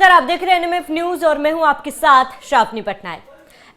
नमस्कार, आप देख रहे हैं एनएमएफ न्यूज और मैं हूं आपके साथ श्रावनी पटनायक।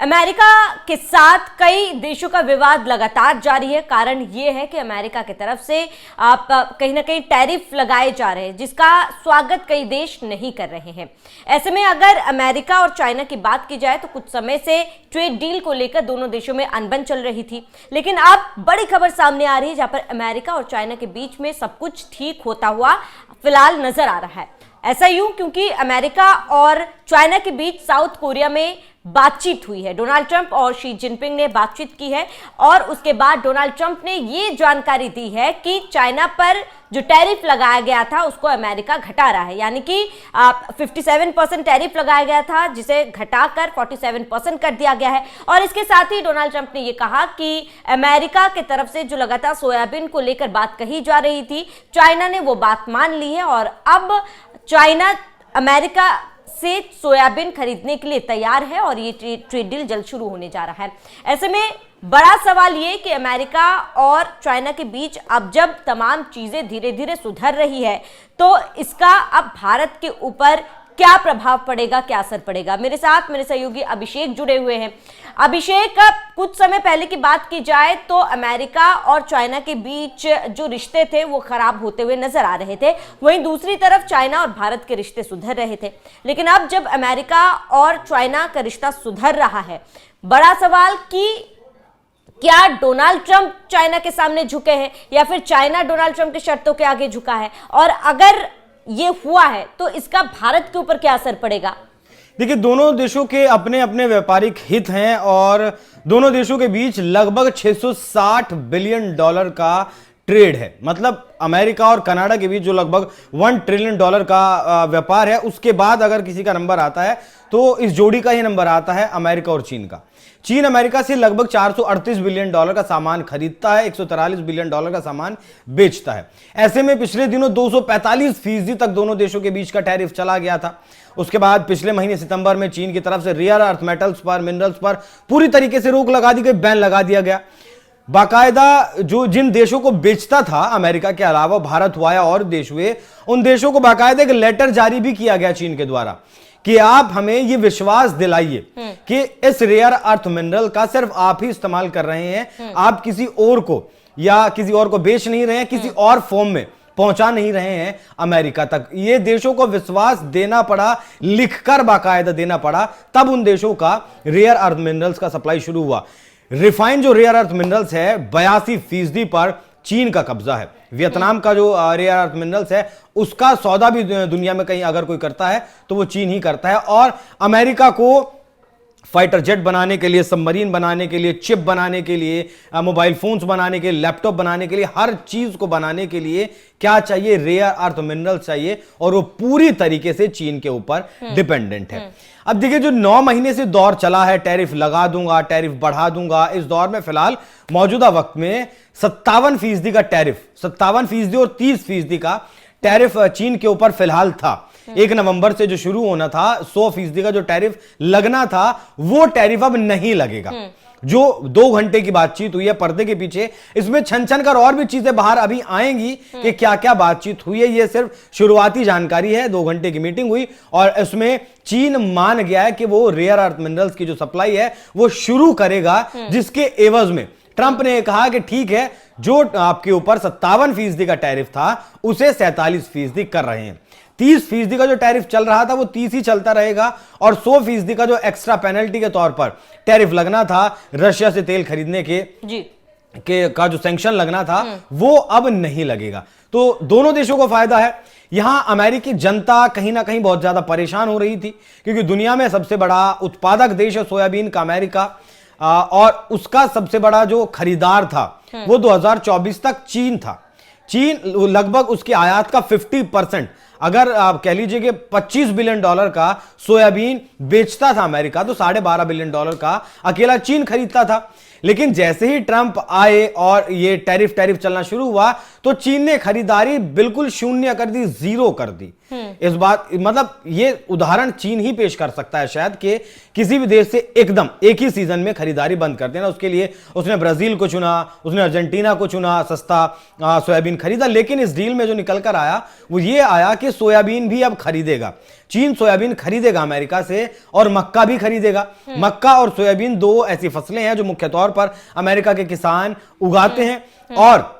अमेरिका के साथ कई देशों का विवाद लगातार जारी है। कारण ये है कि अमेरिका की तरफ से आप कहीं ना कहीं टैरिफ लगाए जा रहे हैं, जिसका स्वागत कई देश नहीं कर रहे हैं। ऐसे में अगर अमेरिका और चाइना की बात की जाए तो कुछ समय से ट्रेड डील को लेकर दोनों देशों में अनबन चल रही थी, लेकिन अब बड़ी खबर सामने आ रही है जहां पर अमेरिका और चाइना के बीच में सब कुछ ठीक होता हुआ फिलहाल नजर आ रहा है। ऐसा यूं क्योंकि अमेरिका और चाइना के बीच साउथ कोरिया में बातचीत हुई है। डोनाल्ड ट्रंप और शी जिनपिंग ने बातचीत की है और उसके बाद डोनाल्ड ट्रंप ने ये जानकारी दी है कि चाइना पर जो टैरिफ लगाया गया था उसको अमेरिका घटा रहा है, यानी कि 57% टैरिफ लगाया गया था जिसे घटाकर 47% कर दिया गया है। और इसके साथ ही डोनाल्ड ट्रंप ने ये कहा कि अमेरिका की तरफ से जो लगातार सोयाबीन को लेकर बात कही जा रही थी, चाइना ने वो बात मान ली है और अब चाइना अमेरिका से सोयाबीन खरीदने के लिए तैयार है और ये ट्रेड डील जल्द शुरू होने जा रहा है। ऐसे में बड़ा सवाल ये कि अमेरिका और चाइना के बीच अब जब तमाम चीजें धीरे धीरे सुधर रही है तो इसका अब भारत के ऊपर क्या प्रभाव पड़ेगा, क्या असर पड़ेगा। मेरे साथ मेरे सहयोगी अभिषेक जुड़े हुए हैं। अभिषेक, कुछ समय पहले की बात की जाए तो अमेरिका और चाइना के बीच जो रिश्ते थे वो खराब होते हुए नजर आ रहे थे, वहीं दूसरी तरफ चाइना और भारत के रिश्ते सुधर रहे थे। लेकिन अब जब अमेरिका और चाइना का रिश्ता सुधर रहा है, बड़ा सवाल कि क्या डोनाल्ड ट्रंप चाइना के सामने झुके हैं या फिर चाइना डोनाल्ड ट्रंप की शर्तों के आगे झुका है, और अगर ये हुआ है तो इसका भारत के ऊपर क्या असर पड़ेगा। देखिए, दोनों देशों के अपने अपने व्यापारिक हित हैं और दोनों देशों के बीच लगभग 660 बिलियन डॉलर का ट्रेड है। मतलब अमेरिका और कनाडा के बीच जो लगभग 1 ट्रिलियन डॉलर का व्यापार है, उसके बाद अगर किसी का नंबर आता है तो इस जोड़ी का ही नंबर आता है अमेरिका और चीन का। चीन अमेरिका से लगभग 438 बिलियन डॉलर का सामान खरीदता है, 143 बिलियन डॉलर का सामान बेचता है। ऐसे में पिछले दिनों 245% तक दोनों देशों के बीच का टैरिफ चला गया था। उसके बाद पिछले महीने सितंबर में चीन की तरफ से रेयर अर्थ मेटल्स पर, मिनरल्स पर पूरी तरीके से रोक लगा दी गई, बैन लगा दिया गया। बाकायदा जो जिन देशों को बेचता था अमेरिका के अलावा, भारत हुआ या और देश हुए, उन देशों को बाकायदा एक लेटर जारी भी किया गया चीन के द्वारा कि आप हमें ये विश्वास दिलाइए कि इस रेयर अर्थ मिनरल का सिर्फ आप ही इस्तेमाल कर रहे हैं, आप किसी और को या किसी और को बेच नहीं रहे हैं, किसी और फॉर्म में पहुंचा नहीं रहे हैं अमेरिका तक। ये देशों को विश्वास देना पड़ा, लिखकर बाकायदा देना पड़ा, तब उन देशों का रेयर अर्थ मिनरल्स का सप्लाई शुरू हुआ। रिफाइंड जो रेयर अर्थ मिनरल्स है 82% पर चीन का कब्जा है। वियतनाम का जो रेयर अर्थ मिनरल्स है उसका सौदा भी दुनिया में कहीं अगर कोई करता है तो वो चीन ही करता है। और अमेरिका को फाइटर जेट बनाने के लिए, सबमरीन बनाने के लिए, चिप बनाने के लिए, मोबाइल फोन्स बनाने के लिए, लैपटॉप बनाने के लिए, हर चीज को बनाने के लिए क्या चाहिए? रेयर अर्थ मिनरल चाहिए, और वो पूरी तरीके से चीन के ऊपर डिपेंडेंट है। अब देखिए, जो 9 महीने से दौर चला है टैरिफ लगा दूंगा, टैरिफ बढ़ा दूंगा, इस दौर में फिलहाल मौजूदा वक्त में 57% का टैरिफ, 57% और 30% का टैरिफ चीन के ऊपर फिलहाल था। 1 नवंबर से जो शुरू होना था 100% का जो टैरिफ लगना था वो टैरिफ अब नहीं लगेगा। जो 2 घंटे की बातचीत हुई है पर्दे के पीछे, इसमें छन कर और भी चीजें बाहर अभी आएंगी कि क्या क्या बातचीत हुई है। ये सिर्फ शुरुआती जानकारी है। 2 घंटे की मीटिंग हुई और इसमें चीन मान गया है कि वो रेयर अर्थ मिनरल्स की जो सप्लाई है वो शुरू करेगा, जिसके एवज में ट्रंप ने कहा कि ठीक है, जो आपके ऊपर 57% का टैरिफ था उसे 47% कर रहे हैं। 30% का जो टैरिफ चल रहा था वो 30 ही चलता रहेगा, और 100% का जो एक्स्ट्रा पेनल्टी के तौर पर टैरिफ लगना था रशिया से तेल खरीदने का जो सैंक्शन लगना था वो अब नहीं लगेगा। तो दोनों देशों को फायदा है। यहां अमेरिकी जनता कहीं ना कहीं बहुत ज्यादा परेशान हो रही थी क्योंकि दुनिया में सबसे बड़ा उत्पादक देश है सोयाबीन का अमेरिका, और उसका सबसे बड़ा जो खरीदार था वो 2024 तक चीन था। चीन लगभग उसकी आयात का 50%, अगर आप कह लीजिए कि 25 बिलियन डॉलर का सोयाबीन बेचता था अमेरिका, तो 12.5 बिलियन डॉलर का अकेला चीन खरीदता था। लेकिन जैसे ही ट्रंप आए और ये टैरिफ चलना शुरू हुआ तो चीन ने खरीदारी बिल्कुल शून्य कर दी, जीरो कर दी। इस बात मतलब ये उदाहरण चीन ही पेश कर सकता है शायद कि किसी भी देश से एकदम एक ही सीजन में खरीदारी बंद कर देना। उसके लिए उसने ब्राजील को चुना, उसने अर्जेंटीना को चुना, सस्ता सोयाबीन खरीदा। लेकिन इस डील में जो निकल कर आया वो ये आया कि सोयाबीन भी अब खरीदेगा, चीन सोयाबीन खरीदेगा अमेरिका से, और मक्का भी खरीदेगा। मक्का और सोयाबीन दो ऐसी फसलें हैं जो मुख्य तौर पर अमेरिका के किसान उगाते हैं, और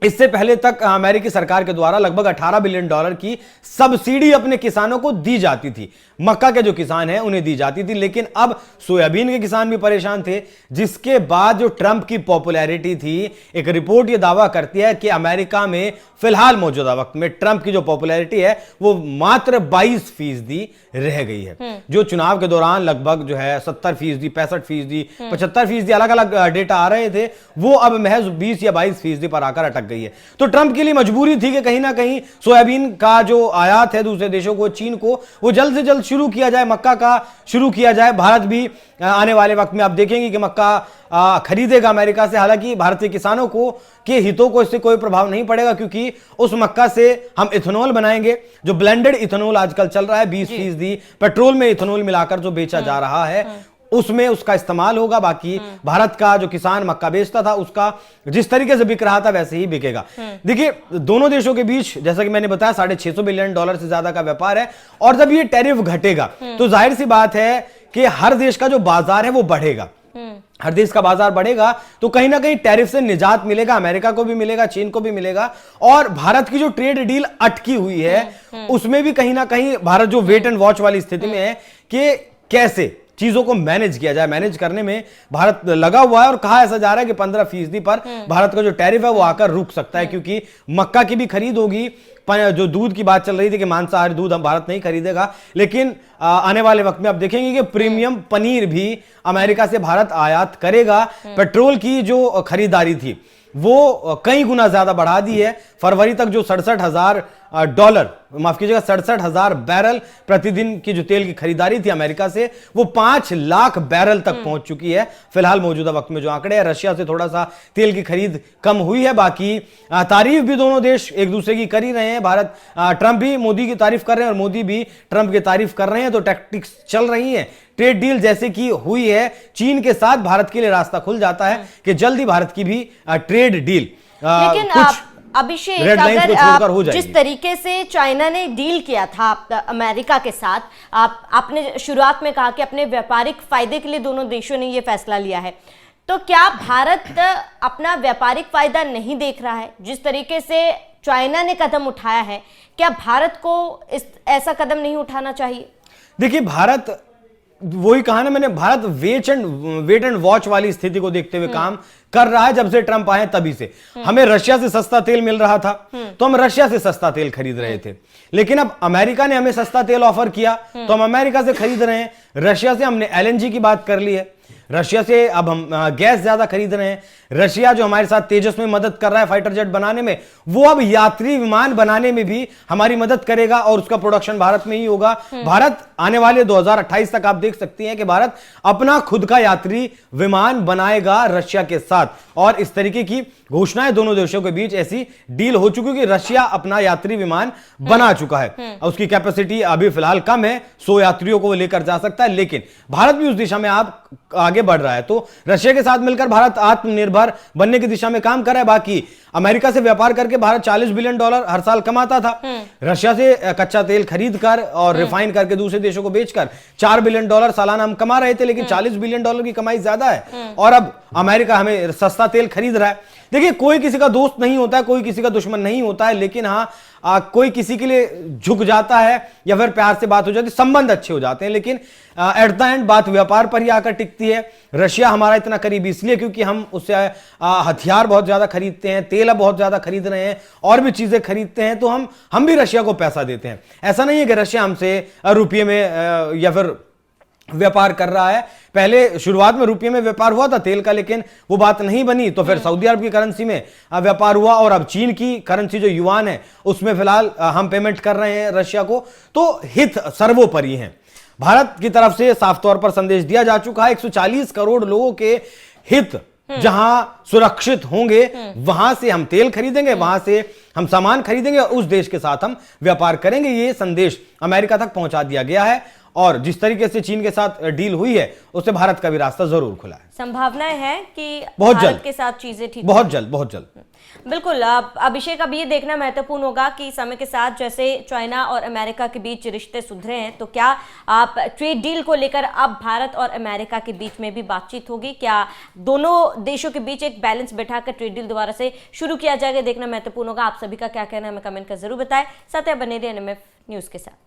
इससे पहले तक अमेरिकी सरकार के द्वारा लगभग 18 बिलियन डॉलर की सब्सिडी अपने किसानों को दी जाती थी। मक्का के जो किसान हैं उन्हें दी जाती थी, लेकिन अब सोयाबीन के किसान भी परेशान थे, जिसके बाद जो ट्रंप की पॉपुलैरिटी थी, एक रिपोर्ट यह दावा करती है कि अमेरिका में फिलहाल मौजूदा वक्त में ट्रंप की जो पॉपुलैरिटी है वो मात्र 22% रह गई है। जो चुनाव के दौरान लगभग जो है 70%, 65%, 75% अलग अलग डेटा आ रहे थे, वो अब महज 20 या 22% पर आकर अटक गई है। तो ट्रंप के लिए मजबूरी थी कि कहीं ना कहीं सोयाबीन का जो आयात है दूसरे देशों को, चीन को, वो जल्द से जल्द शुरू किया जाए, मक्का का शुरू किया जाए। भारत भी आने वाले वक्त में आप देखेंगे कि मक्का खरीदेगा अमेरिका से। हालांकि भारतीय किसानों को के हितों को इससे कोई प्रभाव नहीं पड़ेगा, क्योंकि उस मक्का से हम इथेनॉल बनाएंगे, जो ब्लेंडेड इथेनॉल आजकल चल रहा है, 20% पेट्रोल में इथेनॉल मिलाकर जो बेचा जा रहा है उसमें उसका इस्तेमाल होगा। बाकी भारत का जो किसान मक्का बेचता था उसका जिस तरीके से बिक रहा था वैसे ही बिकेगा। देखिए दोनों देशों के बीच जैसा कि मैंने बताया $650 बिलियन से ज्यादा का व्यापार है, और जब ये टैरिफ घटेगा तो जाहिर सी बात है कि हर देश का जो बाजार है वो बढ़ेगा। हर देश का बाजार बढ़ेगा तो कहीं ना कहीं टैरिफ से निजात मिलेगा, अमेरिका को भी मिलेगा, चीन को भी मिलेगा। और भारत की जो ट्रेड डील अटकी हुई है उसमें भी कहीं ना कहीं भारत जो वेट एंड वॉच वाली स्थिति में है कि कैसे चीजों को मैनेज किया जाए। मैनेज करने में भारत लगा हुआ है, और कहा ऐसा जा रहा है कि 15% पर भारत का जो टैरिफ है वो आकर रुक सकता है, क्योंकि मक्का की भी खरीद होगी। जो दूध की बात चल रही थी कि मांसाहारी दूध हम भारत नहीं खरीदेगा, लेकिन आने वाले वक्त में आप देखेंगे कि प्रीमियम पनीर भी अमेरिका से भारत आयात करेगा। पेट्रोल की जो खरीदारी थी वो कई गुना ज्यादा बढ़ा दी है। फरवरी तक जो $67,000 माफ कीजिएगा 67,000 बैरल प्रतिदिन की जो तेल की खरीदारी थी अमेरिका से, वो 5 लाख बैरल तक पहुंच चुकी है। फिलहाल मौजूदा वक्त में जो आंकड़े हैं, रशिया से थोड़ा सा तेल की खरीद कम हुई है। बाकी तारीफ भी दोनों देश एक दूसरे की कर ही रहे हैं। भारत ट्रंप भी मोदी की तारीफ कर रहे हैं और मोदी भी ट्रंप की तारीफ कर रहे हैं, तो टैक्टिक्स चल रही है। ट्रेड डील जैसे कि हुई है चीन के साथ, भारत के लिए रास्ता खुल जाता है कि जल्दी भारत की भी ट्रेड डील लेकिन अभिषेक, अगर जिस तरीके से चाइना ने डील किया था अमेरिका के साथ, आपने शुरुआत में कहा कि अपने व्यापारिक फायदे के लिए दोनों देशों ने यह फैसला लिया है, तो क्या भारत अपना व्यापारिक फायदा नहीं देख रहा है? जिस तरीके से चाइना ने कदम उठाया है, क्या भारत को ऐसा कदम नहीं उठाना चाहिए? देखिए भारत, वही कहा ना मैंने, भारत वेट एंड वॉच वाली स्थिति को देखते हुए काम कर रहा है। जब से ट्रंप आए तभी से हमें रशिया से सस्ता तेल मिल रहा था तो हम रशिया से सस्ता तेल खरीद रहे थे, लेकिन अब अमेरिका ने हमें सस्ता तेल ऑफर किया तो हम अमेरिका से खरीद रहे हैं। रशिया से हमने एलएनजी की बात कर ली है, रशिया से अब हम गैस ज्यादा खरीद रहे हैं। रशिया जो हमारे साथ तेजस में मदद कर रहा है फाइटर जेट बनाने में, वो अब यात्री विमान बनाने में भी हमारी मदद करेगा और उसका प्रोडक्शन भारत में ही होगा। भारत आने वाले 2028 तक आप देख सकती हैं कि भारत अपना खुद का यात्री विमान बनाएगा रशिया के साथ, और इस तरीके की घोषणाएं दोनों देशों के बीच ऐसी डील हो चुकी है कि रशिया अपना यात्री विमान बना चुका है। उसकी कैपेसिटी अभी फिलहाल कम है, 100 यात्रियों को लेकर जा सकता है, लेकिन भारत भी उस दिशा में आगे बढ़ रहा है। तो रशिया के साथ मिलकर भारत आत्मनिर्भर बनने की दिशा में काम कर रहा है। बाकी अमेरिका से व्यापार करके भारत $40 बिलियन हर साल कमाता था। रशिया से कच्चा तेल खरीद कर और रिफाइन करके दूसरे देशों को बेचकर $4 बिलियन सालाना हम कमा रहे थे, लेकिन $40 बिलियन की कमाई ज्यादा है, और अब अमेरिका हमें सस्ता तेल खरीद रहा है। देखिए कोई किसी का दोस्त नहीं होता है, कोई किसी का दुश्मन नहीं होता है, लेकिन हाँ कोई किसी के लिए झुक जाता है या फिर प्यार से बात हो जाती है, संबंध अच्छे हो जाते हैं, लेकिन एट द एंड बात व्यापार पर ही आकर टिकती है। रशिया हमारा इतना करीब इसलिए क्योंकि हम उससे हथियार बहुत ज्यादा खरीदते हैं, तेल अब बहुत ज्यादा खरीद रहे हैं, और भी चीजें खरीदते हैं, तो हम भी रशिया को पैसा देते हैं। ऐसा नहीं है कि रशिया हमसे रुपये में या फिर व्यापार कर रहा है। पहले शुरुआत में रुपये में व्यापार हुआ था तेल का, लेकिन वो बात नहीं बनी, तो फिर सऊदी अरब की करेंसी में व्यापार हुआ, और अब चीन की करेंसी जो युआन है उसमें फिलहाल हम पेमेंट कर रहे हैं रशिया को। तो हित सर्वोपरि हैं। भारत की तरफ से साफ तौर पर संदेश दिया जा चुका है, 140 करोड़ लोगों के हित जहां सुरक्षित होंगे वहां से हम तेल खरीदेंगे, वहां से हम सामान खरीदेंगे और उस देश के साथ हम व्यापार करेंगे। ये संदेश अमेरिका तक पहुंचा दिया गया है और जिस तरीके से चीन के साथ डील हुई है उससे भारत का भी रास्ता जरूर खुला है। संभावनाएं है कि बहुत भारत जल्द के साथ चीजें ठीक बहुत जल्द बिल्कुल। अब अभिषेक, अब ये देखना महत्वपूर्ण होगा कि समय के साथ जैसे चाइना और अमेरिका के बीच रिश्ते सुधरे हैं, तो क्या आप ट्रेड डील को लेकर अब भारत और अमेरिका के बीच में भी बातचीत होगी? क्या दोनों देशों के बीच एक बैलेंस बैठाकर ट्रेड डील दोबारा से शुरू किया जाएगा? देखना महत्वपूर्ण होगा। आप सभी का क्या कहना है हमें कमेंट कर जरूर बताएं। साथ ही बने रहिए NMF न्यूज के साथ।